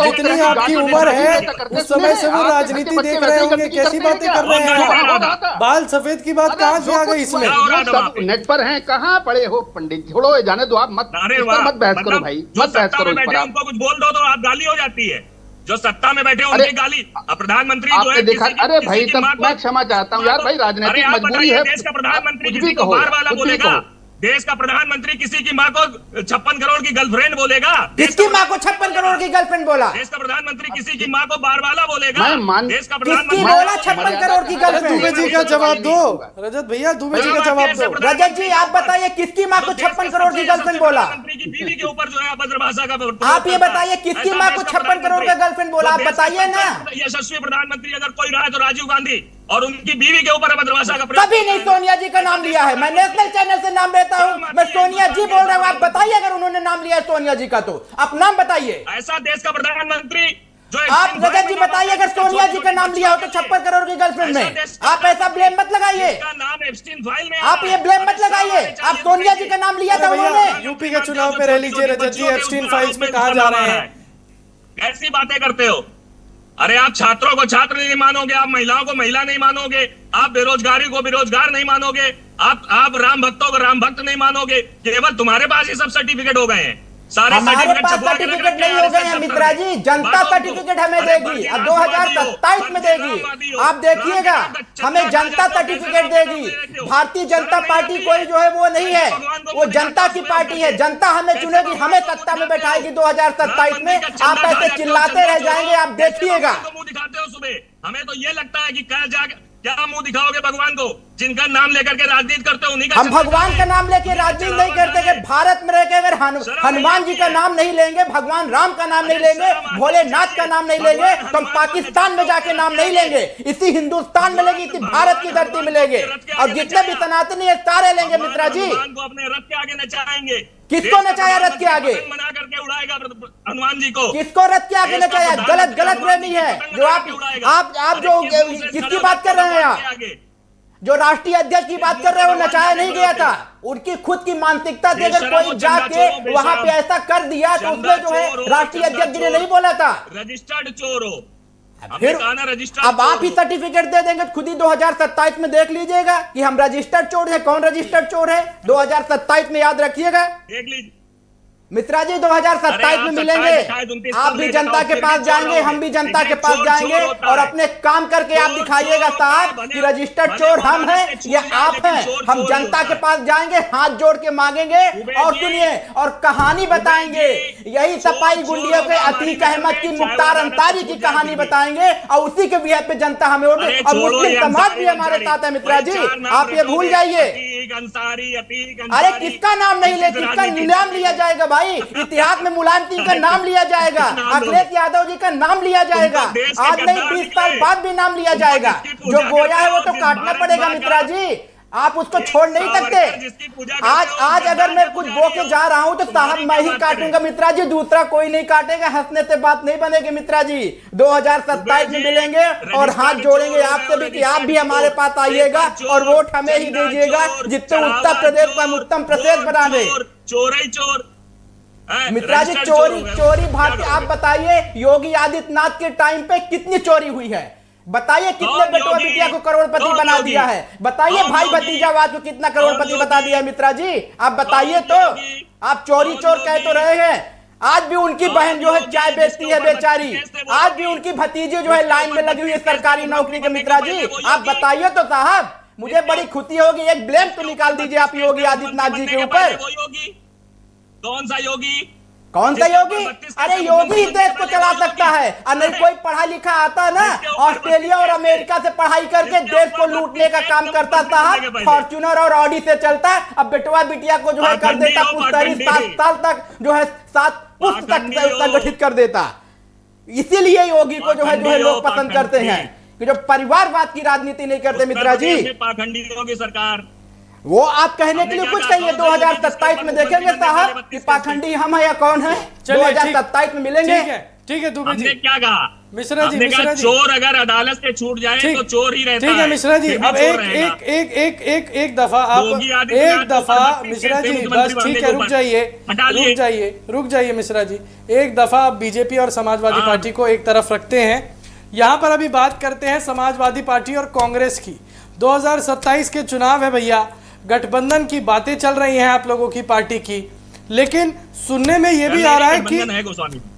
जितनी आपकी उम्र है उस समय से वो राजनीति देख रहे होंगे, कैसी बातें कर रहे हैं? बाल सफेद की बात कहाँ से आ गई इसमें? सब नेट पर हैं, कहाँ पढ़े हो पंडित? छोड़ो, जाने दो, आप मत बहस करो भाई, मत बहस करो इस पर। उनको कुछ बोल दो तो आप गाली हो जाती है। जो सत्ता में बैठे उनकी गाली, प्रधानमंत्री जो है देखा, अरे भाई तब मैं क्षमा चाहता हूँ यार, भाई राजनीतिक मजबूरी है। देश का प्रधानमंत्री किसी को बार वाला बोलेगा? देश का प्रधानमंत्री किसी की माँ को 56 करोड़ की गर्लफ्रेंड बोलेगा? किसकी माँ को 56 करोड़ की गर्लफ्रेंड बोला? देश का प्रधानमंत्री किसी की माँ को बार वाला बोलेगा? देश का किसकी बोला 56 करोड़ की गर्लफ्रेंड? दुबे जी का जवाब दो, रजत भैया, दुबे जी का जवाब दो। रजत जी आप बताइए, किसकी माँ को 56 करोड़ की गर्लफ्रेंड बोला? की बीवी के ऊपर जो है अभद्र भाषा का आप ये बताइए, किसकी माँ को 56 करोड़ का गर्लफ्रेंड बोला? आप बताइए ना। यशस्वी प्रधानमंत्री अगर कोई रहा है तो राजीव गांधी, और उनकी बीवी के ऊपर अभद्र भाषा का कभी नहीं सोनिया जी का नाम लिया है। मैं नेशनल चैनल से नाम लेता हूँ, मैं सोनिया जी बोल रहा हूँ। आप बताइए, अगर उन्होंने नाम लिया है सोनिया जी का तो आप नाम बताइए। ऐसा देश का प्रधानमंत्री जो आप रजत जी बताइए, अगर सोनिया जी का नाम लिया हो तो 56 करोड़ की गर्लफ्रेंड में आप ऐसा ब्लेम मत लगाइए। आप ये ब्लेम मत लगाइए, आप सोनिया जी का नाम लिया था उन्होंने। यूपी के चुनाव पे रह लीजिए रजत जी, एप्स्टीन फाइल्स में कहा जा रहे हैं? ऐसी बातें करते हो? अरे आप छात्रों को छात्र नहीं मानोगे, आप महिलाओं को महिला नहीं मानोगे, आप बेरोजगारी को बेरोजगार नहीं मानोगे, आप राम भक्तों को राम भक्त नहीं मानोगे। केवल तुम्हारे पास ये सब सर्टिफिकेट हो गए हैं, सारे हमारे पास सर्टिफिकेट नहीं हो गए हैं मित्रा जी, जनता सर्टिफिकेट हमें देगी और 2027 में देगी। आप देखिएगा, हमें जनता सर्टिफिकेट देगी। भारतीय जनता पार्टी कोई जो है वो नहीं है, वो जनता की पार्टी है। जनता हमें चुनेगी, हमें सत्ता में बैठाएगी 2027 में। आप ऐसे चिल्लाते रह जाएंगे, आप देखिएगा। मुंह दिखाते हो सुबह, हमें तो ये लगता है कि क्या मुंह दिखाओगे भगवान को? जिनका नाम लेकर के राजनीति करते हो उन्हीं का। हम भगवान का नाम लेके राजनीति नहीं करते कि भारत में रह के अगर हनुमान जी का नाम नहीं लेंगे, भगवान राम का नाम नहीं लेंगे, भोलेनाथ का नाम नहीं लेंगे, तो हम पाकिस्तान में जाके नाम नहीं लेंगे। इसी हिंदुस्तान में लेंगे, इसी भारत की धरती में लेंगे, और जितने भी सनातनी है सारे लेंगे मित्रा जी। अपने रथ के आगे नचाएंगे। किसको नचाया रथ के आगे? मना करके उड़ाएगा हनुमान जी को। किसको रथ के आगे नचाया? गलत प्रेमी है जो आप जो किसकी बात कर रहे हैं? आप जो राष्ट्रीय अध्यक्ष की बात कर रहे हो, नचाया नहीं गया था। उनकी खुद की मानसिकता थी, अगर कोई जाके वहां पे ऐसा कर दिया तो उसमें जो है राष्ट्रीय अध्यक्ष जी ने नहीं बोला था। रजिस्टर्ड चोर हो। फिर अब आप ही सर्टिफिकेट दे देंगे, खुद ही 2027 में देख लीजिएगा कि हम रजिस्टर्ड चोर है। कौन रजिस्टर्ड चोर है 2027 में, याद रखिएगा। देख लीजिए, मित्रा जी 2027 में मिलेंगे, आप भी जनता के पास जाएंगे, हम भी जनता के पास जाएंगे और अपने काम करके आप दिखाइएगा साहब कि रजिस्टर्ड चोर हम हैं या आप हैं। हम जनता के पास जाएंगे, हाथ जोड़ के मांगेंगे और सुनिए और कहानी बताएंगे। यही सपाई गुंडियों के अतीक अहमद की, मुख्तार अंसारी की कहानी बताएंगे और उसी के बिहार पे जनता हमें वोट दे। और मुस्लिम समाज भी हमारे साथ है मित्रा जी, आप ये भूल जाइए। अरे किसका नाम नहीं ले, किसका नाम लिया जाएगा भाई? इतिहास में मुलायम सिंह का नाम लिया जाएगा, अखिलेश यादव जी का नाम लिया जाएगा, आज नहीं 20 साल बाद भी नाम लिया जाएगा। जो गोया है वो तो काटना पड़ेगा मित्रा जी, आप उसको छोड़ नहीं सकते। आज अगर मैं कुछ बो के जा रहा हूं तो साहब मैं ही काटूंगा मित्रा जी, दूसरा कोई नहीं काटेगा। हंसने से बात नहीं बनेगी मित्रा जी। 2027 में मिलेंगे और हाथ जोड़ेंगे आपसे भी कि आप भी हमारे पास आइएगा और वोट हमें ही दीजिएगा, जिससे उत्तर प्रदेश को हम उत्तम प्रदेश बना दे। चोर ही चोर मित्रा जी, चोरी भाग आप बताइए योगी आदित्यनाथ के टाइम पे कितनी चोरी हुई है? बताइए कितने बेटवा बिटिया को करोड़पति बना दिया है? बताइए भाई भतीजावाद को कितना करोड़पति बता दिया है मित्रा जी? आप बताइए तो। आप चोरी चोर कह तो रहे हैं, आज भी उनकी बहन जो है चाय बेचती है बेचारी, आज भी उनकी भतीजी जो है लाइन में लगी हुई है सरकारी नौकरी के मित्रा जी। आप बताइए तो साहब, मुझे बड़ी खुशी होगी। एक ब्लेम तो निकाल दीजिए आप योगी आदित्यनाथ जी के ऊपर। कौन सा योगी? कौन सा योगी? अरे योगी ही देश को चला सकता है, और नहीं कोई पढ़ा लिखा आता ना ऑस्ट्रेलिया और अमेरिका से पढ़ाई करके देश को लूटने का काम करता था, फॉर्च्यूनर और ऑडी से चलता। अब बेटवा बिटिया को जो है कर देता पुश्तैनी, 7 साल तक जो है 7 पुश्त तक संगठित कर देता। इसीलिए योगी को जो है लोग पसंद करते हैं कि जो परिवारवाद की राजनीति नहीं करते मित्रा जी। पाखंडियों की सरकार, वो आप कहने के लिए कुछ कहिए। 2027 में देखेंगे साहब कि पाखंडी हम है या कौन है। 2027 में मिलेंगे। ठीक है दुबे जी, क्या कहा मिश्रा जी? चोर अगर अदालत से छूट जाए तो चोर ही रहता है। ठीक है मिश्रा जी, अब एक दफा आप मिश्रा जी बस ठीक है, रुक जाइए मिश्रा जी। एक दफा आप बीजेपी और समाजवादी पार्टी को एक तरफ रखते हैं, यहाँ पर अभी बात करते हैं समाजवादी पार्टी और कांग्रेस की। 2027 के चुनाव है भैया, गठबंधन की बातें चल रही हैं आप लोगों की पार्टी की, लेकिन सुनने में ये भी आ रहा है कि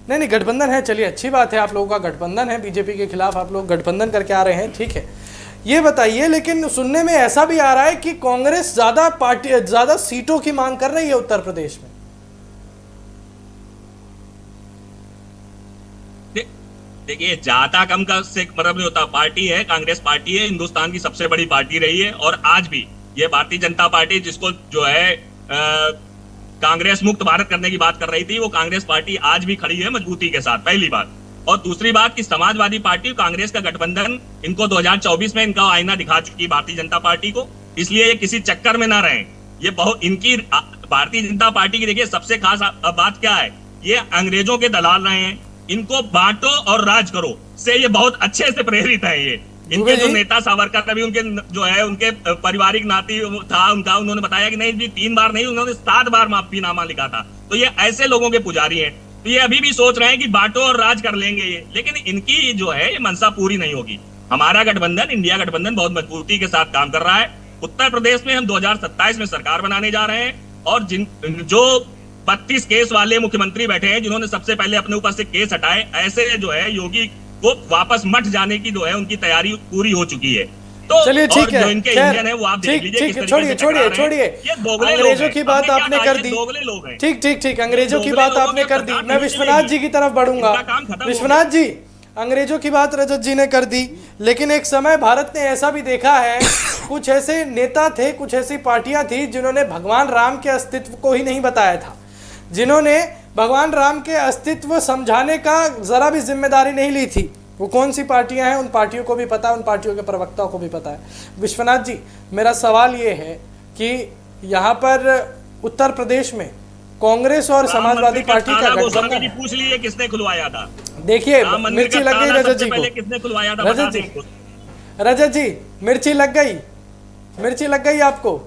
नहीं गठबंधन है, चलिए अच्छी बात है, आप लोगों का गठबंधन है, बीजेपी के खिलाफ आप लोग गठबंधन करके आ रहे हैं, ठीक है, ये बताइए। लेकिन सुनने में ऐसा भी आ रहा है कि कांग्रेस ज्यादा सीटों की मांग कर रही है उत्तर प्रदेश में। देखिए, ज्यादा कम का से मतलब नहीं होता। पार्टी है, कांग्रेस पार्टी है, हिंदुस्तान की सबसे बड़ी पार्टी रही है और आज भी ये भारतीय जनता पार्टी जिसको जो है कांग्रेस मुक्त भारत करने की बात कर रही थी, वो कांग्रेस पार्टी आज भी खड़ी है मजबूती के साथ, पहली बात। और दूसरी बात कि समाजवादी पार्टी कांग्रेस का गठबंधन इनको 2024 में इनका आईना दिखा चुकी है भारतीय जनता पार्टी को, इसलिए ये किसी चक्कर में ना रहे। ये बहुत इनकी भारतीय जनता पार्टी की देखिए सबसे खास बात क्या है, ये अंग्रेजों के दलाल रहे हैं, इनको बांटो और राज करो से ये बहुत अच्छे से प्रेरित है। ये इनके जो नेता सावरकर, अभी उनके जो है उनके पारिवारिक नाती था उनका, उन्होंने बताया कि नहीं जी 3 बार नहीं, उन्होंने 7 बार माफीनामा लिखा था। तो ये ऐसे लोगों के पुजारी हैं, तो ये अभी भी सोच रहे हैं कि बांटो और राज कर लेंगे ये, लेकिन इनकी जो है ये मनसा पूरी नहीं होगी। हमारा गठबंधन, इंडिया गठबंधन बहुत मजबूती के साथ काम कर रहा है। उत्तर प्रदेश में हम 2027 में सरकार बनाने जा रहे हैं और जो 32 केस वाले मुख्यमंत्री बैठे हैं, जिन्होंने सबसे पहले अपने ऊपर से केस हटाए, ऐसे जो है योगी को वापस मठ जाने की जो है उनकी तैयारी पूरी हो चुकी है। तो चलिए ठीक है, जो इनके इंजन है वो आप देख लीजिए। छोड़िए, अंग्रेजों की बात आपने कर दी। ठीक, अंग्रेजों की बात आपने कर दी। मैं विश्वनाथ जी की तरफ बढ़ूंगा। विश्वनाथ जी, अंग्रेजों की बात रजत जी ने कर दी, लेकिन एक समय भारत ने ऐसा भी देखा है, कुछ ऐसे नेता थे, कुछ ऐसी पार्टियां थी जिन्होंने भगवान राम के अस्तित्व को ही नहीं बताया था, जिन्होंने भगवान राम के अस्तित्व समझाने का जरा भी जिम्मेदारी नहीं ली थी। वो कौन सी पार्टियां हैं, उन पार्टियों को भी पता है, उन पार्टियों के प्रवक्ताओं को भी पता है। विश्वनाथ जी, मेरा सवाल ये है कि यहाँ पर उत्तर प्रदेश में कांग्रेस और समाजवादी पार्टी का गठबंधन, पूछ लिए किसने खुलवाया था? देखिए मिर्ची लग गई रजत जी को। किसने खुलवाया था? रजत जी मिर्ची लग गई आपको?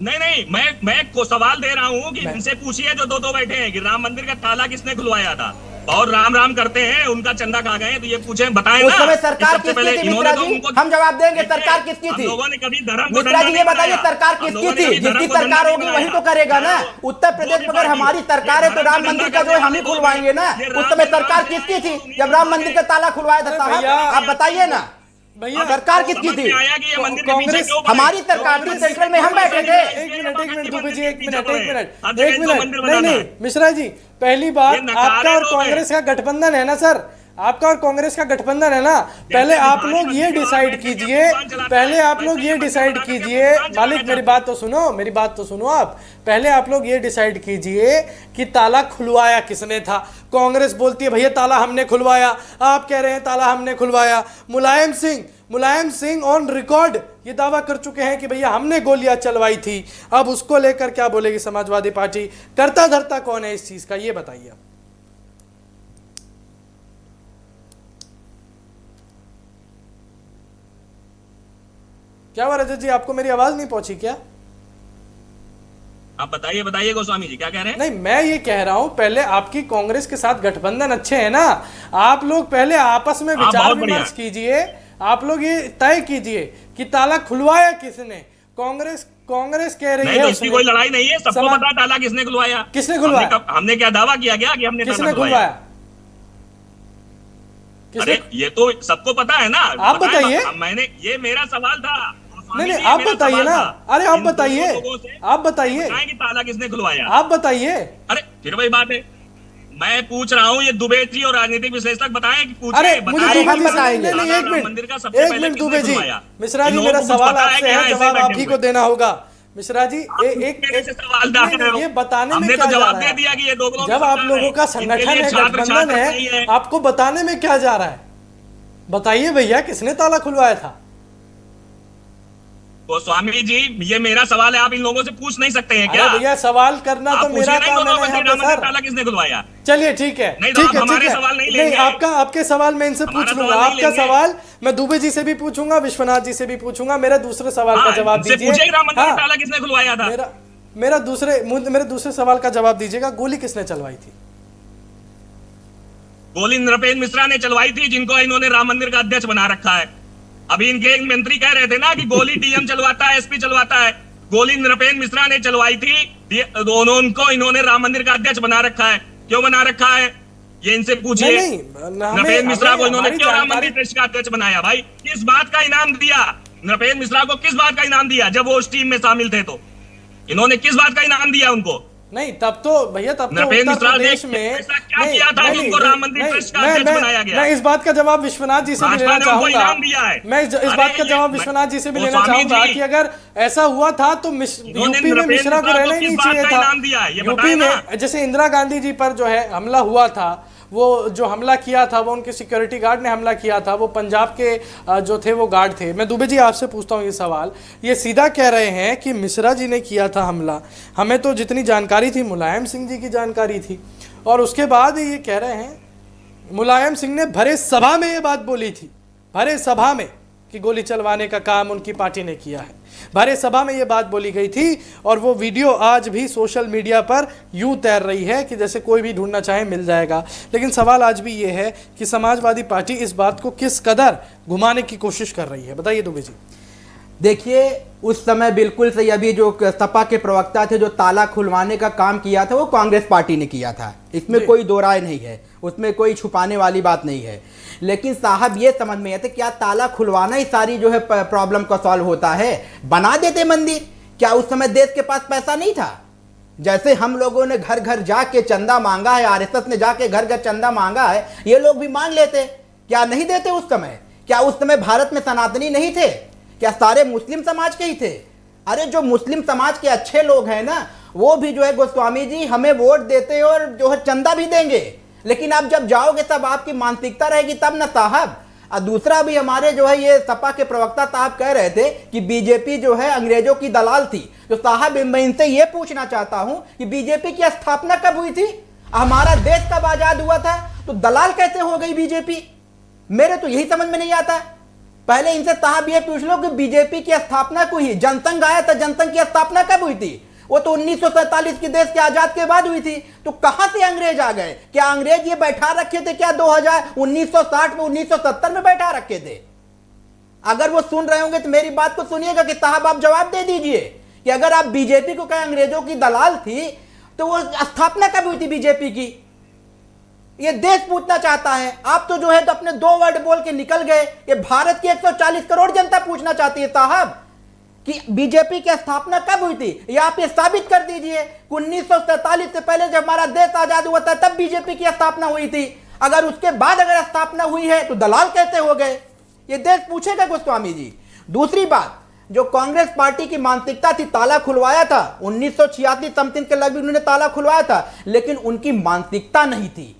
नहीं, मैं को सवाल दे रहा हूँ कि इनसे पूछिए जो दो बैठे हैं कि राम मंदिर का ताला किसने खुलवाया था। और राम राम करते हैं, उनका चंदा कहाँ गए तो ये पूछे, बताएं उस ना। समय सरकार सबसे किसकी पहले थी इन्होंने मिश्रा तो जी? उनको, हम जवाब देंगे, देखिए, सरकार किसकी हम थी? लोगों ने कभी धर्म को मिश्रा डंडा जी ये नहीं बताइए बनाया। सरकार हम किसकी लोगों ने थी? कभी धर्म जिसकी को डंडा सरकार नहीं होगी वही बनाया। तो करेगा ना। उत्तर प्रदेश में अगर हमारी सरकार है तो राम मंदिर का जो है हम ही खुलवाएंगे ना। उस समय सरकार किसकी थी जब राम मंदिर का ताला खुलवाया था साहब? भैया, आप बताइए ना, भैया सरकार किसकी समझ थी? में आया कि ये मंदिर के पीछे कांग्रेस क्यों पड़े? हमारी सरकार थी, सेंट्रल में हम बैठे थे। एक मिनट दुबे जी, एक मिनट मंदिर नहीं नहीं मिश्रा जी, पहली बात ये नकारे आपका और लोग हैं। कांग्रेस का गठबंधन है ना सर, आपका और कांग्रेस का गठबंधन है ना। पहले आप लोग ये डिसाइड कीजिए, पहले आप लोग ये डिसाइड कीजिए, मालिक मेरी बात तो सुनो, मेरी बात तो सुनो आप। पहले आप लोग ये डिसाइड कीजिए कि ताला खुलवाया किसने था। कांग्रेस बोलती है भैया ताला हमने खुलवाया, आप कह रहे हैं ताला हमने खुलवाया। मुलायम सिंह ऑन रिकॉर्ड ये दावा कर चुके हैं कि भैया हमने गोलियां चलवाई थी। अब उसको लेकर क्या बोलेगी समाजवादी पार्टी? करता धरता कौन है इस चीज का, ये बताइए आप। क्या हुआ रजत जी, आपको मेरी आवाज नहीं पहुंची क्या? आप बताइए गोस्वामी जी क्या कह रहे हैं? नहीं, मैं ये कह रहा हूं पहले आपकी कांग्रेस के साथ गठबंधन अच्छे है ना, आप लोग पहले आपस में विचार बहुत बढ़िया। विमर्श कीजिए। आप लोग ये तय कीजिए कि ताला खुलवाया किसने। कांग्रेस कह रही नहीं है तो इसकी कोई लड़ाई नहीं है, सबको पता है ताला किसने खुलवाया। किसने खुलवाया? हमने क्या दावा किया गया कि हमने किसने ताला खुलवाया? अरे ये तो सबको पता है ना। आप बताइए। मैंने, ये मेरा सवाल था। नहीं आप बताइए ना। अरे आप बताइए, आप बताइए कि ताला किसने खुलवाया, आप बताइए। अरे फिर वही बात है, मैं पूछ रहा हूँ ये दुबे जी और राजनीतिक विश्लेषक बताएं कि पूछे, अरे मुझे बताएं, दुबे हम जी से बताएंगे। नहीं, ताला एक राम मिनट, मंदिर का सबसे एक पहले मिनट किसने दुबे जी। खुलवाया? मिश्रा जी इन मेरा लोगों को कुछ सवाल पता है आपसे कि है, ऐसे जवाब बैठे आप ही हुए? को देना होगा। मिश्रा जी मेरे से सवाल डाल रहे हो। ये बताने में हमने क्या तो जा जवाब रहा दे है? दिया कि ये दोनों जब आप लोगों का संगठन है, गठबंधन है, आपको बताने में क्या जा रहा है? बताइए भैया किसने ताला खुलवाया था? गोस्वामी जी ये मेरा सवाल है, आप इन लोगों से पूछ नहीं सकते हैं क्या? अरे भैया सवाल करना तो आप मेरा पूछिए काम ना, है यहाँ पे सर। ताला किसने खुलवाया? चलिए ठीक है, नहीं तो ठीक आप है, हमारे ठीक है। सवाल नहीं नहीं लेंगे। आपके सवाल मैं इनसे हमारा पूछ लूंगा। सवाल नहीं आपका लेंगे। सवाल मैं दुबे जी से भी पूछूंगा, विश्वनाथ जी से भी पूछूंगा। मेरा दूसरे सवाल का जवाब इनसे दीजिए। पूछिए कि राम मंदिर हाँ, ताला किसने खुलवाया था? मेरे दूसरे सवाल का जवाब दीजिएगा। गोली किसने चलवाई थी? गोली नृपेंद्र मिश्रा ने चलवाई थी, जिनको इन्होंने राम मंदिर का अध्यक्ष बना रखा है। अभी इनके एक मंत्री कह रहे थे ना कि गोली डीएम चलवाता है, एसपी चलवाता है। गोली नृपेंद्र मिश्रा ने चलवाई थी, उनको इन्होंने राम मंदिर का अध्यक्ष बना रखा है। क्यों बना रखा है ये इनसे पूछिए। नृपेंद्र मिश्रा को इन्होंने क्यों राम मंदिर ट्रस्ट का अध्यक्ष बनाया? भाई किस बात का इनाम दिया नृपेंद्र मिश्रा को? किस बात का इनाम दिया? जब वो उस टीम में शामिल थे तो इन्होंने किस बात का इनाम दिया उनको? नहीं तब तो भैया, तब तो नृपेंद्र उत्तर मिश्रा ने प्रदेश में ऐसा क्या किया था कि उनको राम मंदिर ट्रस्ट का अध्यक्ष बनाया गया? मैं इस बात का जवाब विश्वनाथ जी से भी लेना भाजपा ने उनको चाहूंगा। इनाम दिया है। मैं इस बात का जवाब विश्वनाथ जी से भी लेना गोस्वामी चाहूंगा जी, कि अगर ऐसा हुआ था तो यूपी में मिश्रा को रहना ही नहीं चाहिए था। यूपी में जैसे इंदिरा गांधी जी पर जो है हमला हुआ था, वो जो हमला किया था वो उनके सिक्योरिटी गार्ड ने हमला किया था, वो पंजाब के जो थे वो गार्ड थे। मैं दुबे जी आपसे पूछता हूँ ये सवाल, ये सीधा कह रहे हैं कि मिश्रा जी ने किया था हमला। हमें तो जितनी जानकारी थी मुलायम सिंह जी की जानकारी थी, और उसके बाद ये कह रहे हैं मुलायम सिंह ने भरे सभा में ये बात बोली थी, भरे सभा में, कि गोली चलवाने का काम उनकी पार्टी ने किया है। भरे सभा में ये बात बोली गई थी, और वो वीडियो आज भी सोशल मीडिया पर यूं तैर रही है कि जैसे कोई भी ढूंढना चाहे मिल जाएगा। लेकिन सवाल आज भी ये है कि समाजवादी पार्टी इस बात को किस कदर घुमाने की कोशिश कर रही है। बताइए दुबे जी। देखिए उस समय बिल्कुल सही, अभी जो सपा के प्रवक्ता थे जो ताला खुलवाने का काम किया था वो कांग्रेस पार्टी ने किया था, इसमें कोई दो राय नहीं है, उसमें कोई छुपाने वाली बात नहीं है। लेकिन साहब ये समझ में आते क्या ताला खुलवाना ही सारी जो है प्रॉब्लम का सॉल्व होता है? बना देते मंदिर। क्या उस समय देश के पास पैसा नहीं था? जैसे हम लोगों ने घर घर जाके चंदा मांगा है, आरएसएस ने जाके घर घर चंदा मांगा है, ये लोग भी मांग लेते। क्या नहीं देते उस समय? क्या उस समय भारत में सनातनी नहीं थे? क्या सारे मुस्लिम समाज के ही थे? अरे जो मुस्लिम समाज के अच्छे लोग हैं ना, वो भी जो है गोस्वामी जी हमें वोट देते और जो है चंदा भी देंगे। लेकिन आप जब जाओगे तब आपकी मानसिकता रहेगी तब ना साहब। और दूसरा भी हमारे जो है ये सपा के प्रवक्ता साहब कह रहे थे कि बीजेपी जो है अंग्रेजों की दलाल थी। तो साहब मैं इनसे ये पूछना चाहता हूं कि बीजेपी की स्थापना कब हुई थी? हमारा देश कब आजाद हुआ था? तो दलाल कैसे हो गई बीजेपी? मेरे तो यही समझ में नहीं आता। पहले इनसे साहब ये पूछ लो कि बीजेपी की स्थापना को ही जनसंघ आया था, जनसंघ की स्थापना कब हुई थी? वो तो 1947 की देश के आजाद के बाद हुई थी। तो कहां से अंग्रेज आ गए? क्या अंग्रेज ये बैठा रखे थे क्या 1960 में 1970 में बैठा रखे थे? अगर वो सुन रहे होंगे तो मेरी बात को सुनिएगा कि साहब आप जवाब दे दीजिए कि अगर आप बीजेपी को कहें अंग्रेजों की दलाल थी तो वो स्थापना कब हुई थी बीजेपी की? ये देश पूछना चाहता है। आप तो जो है तो अपने 2 वर्ड बोल के निकल गए। ये भारत की 140 करोड़ जनता पूछना चाहती है साहब कि बीजेपी की स्थापना कब हुई थी। ये आप ये साबित कर दीजिए। 1947 से पहले जब हमारा देश आजाद हुआ था तब बीजेपी की स्थापना हुई थी। अगर उसके बाद अगर स्थापना हुई है तो दलाल कैसे हो गए? ये देश पूछेगा गोस्वामी जी। दूसरी बात, जो कांग्रेस पार्टी की मानसिकता थी, ताला खुलवाया था 1986 समथिंग के लगभग उन्होंने ताला खुलवाया था, लेकिन उनकी मानसिकता नहीं थी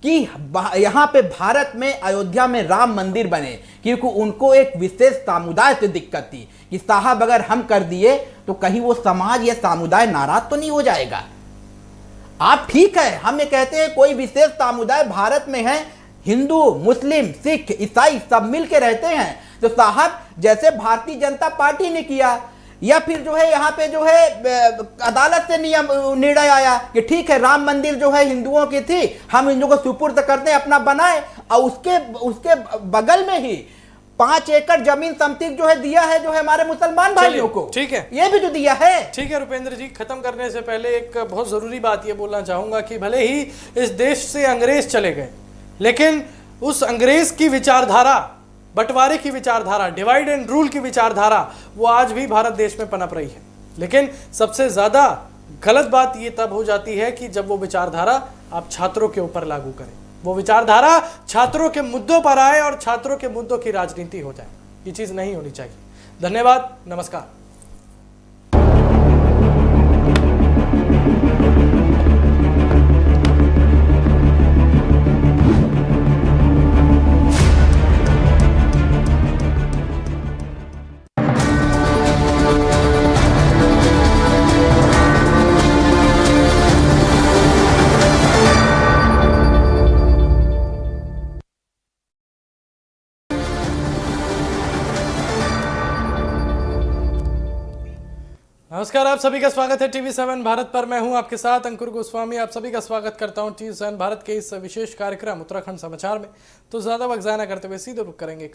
कि यहां पे भारत में अयोध्या में राम मंदिर बने, क्योंकि उनको एक विशेष समुदाय से दिक्कत थी कि साहब अगर हम कर दिए तो कहीं वो समाज या समुदाय नाराज तो नहीं हो जाएगा। आप ठीक है, हम ये कहते हैं कोई विशेष समुदाय भारत में है, हिंदू मुस्लिम सिख ईसाई सब मिल के रहते हैं, तो साहब जैसे भारतीय जनता पार्टी ने किया या फिर जो है यहाँ पे जो है अदालत से निर्णय आया कि ठीक है राम मंदिर जो है हिंदुओं की थी, हम हिंदुओं को सुपुर्द करते हैं अपना बनाए, और उसके बगल में ही 5 एकड़ जमीन समथिंग जो है दिया है जो है हमारे मुसलमान भाइयों को। ठीक है, ये भी जो दिया है। ठीक है रुपेंद्र जी, खत्म करने से पहले एक बहुत जरूरी बात ये बोलना चाहूंगा कि भले ही इस देश से अंग्रेज चले गए, लेकिन उस अंग्रेज की विचारधारा, बंटवारे की विचारधारा, डिवाइड एंड रूल की विचारधारा, वो आज भी भारत देश में पनप रही है। लेकिन सबसे ज्यादा गलत बात ये तब हो जाती है कि जब वो विचारधारा आप छात्रों के ऊपर लागू करें, वो विचारधारा छात्रों के मुद्दों पर आए और छात्रों के मुद्दों की राजनीति हो जाए। ये चीज नहीं होनी चाहिए। धन्यवाद, नमस्कार। नमस्कार, आप सभी का स्वागत है TV7 भारत पर। मैं हूं आपके साथ अंकुर गोस्वामी। आप सभी का स्वागत करता हूं TV7 भारत के इस विशेष कार्यक्रम उत्तराखंड समाचार में। तो ज्यादा वक्त ज़ाया न करते हुए सीधे रुक करेंगे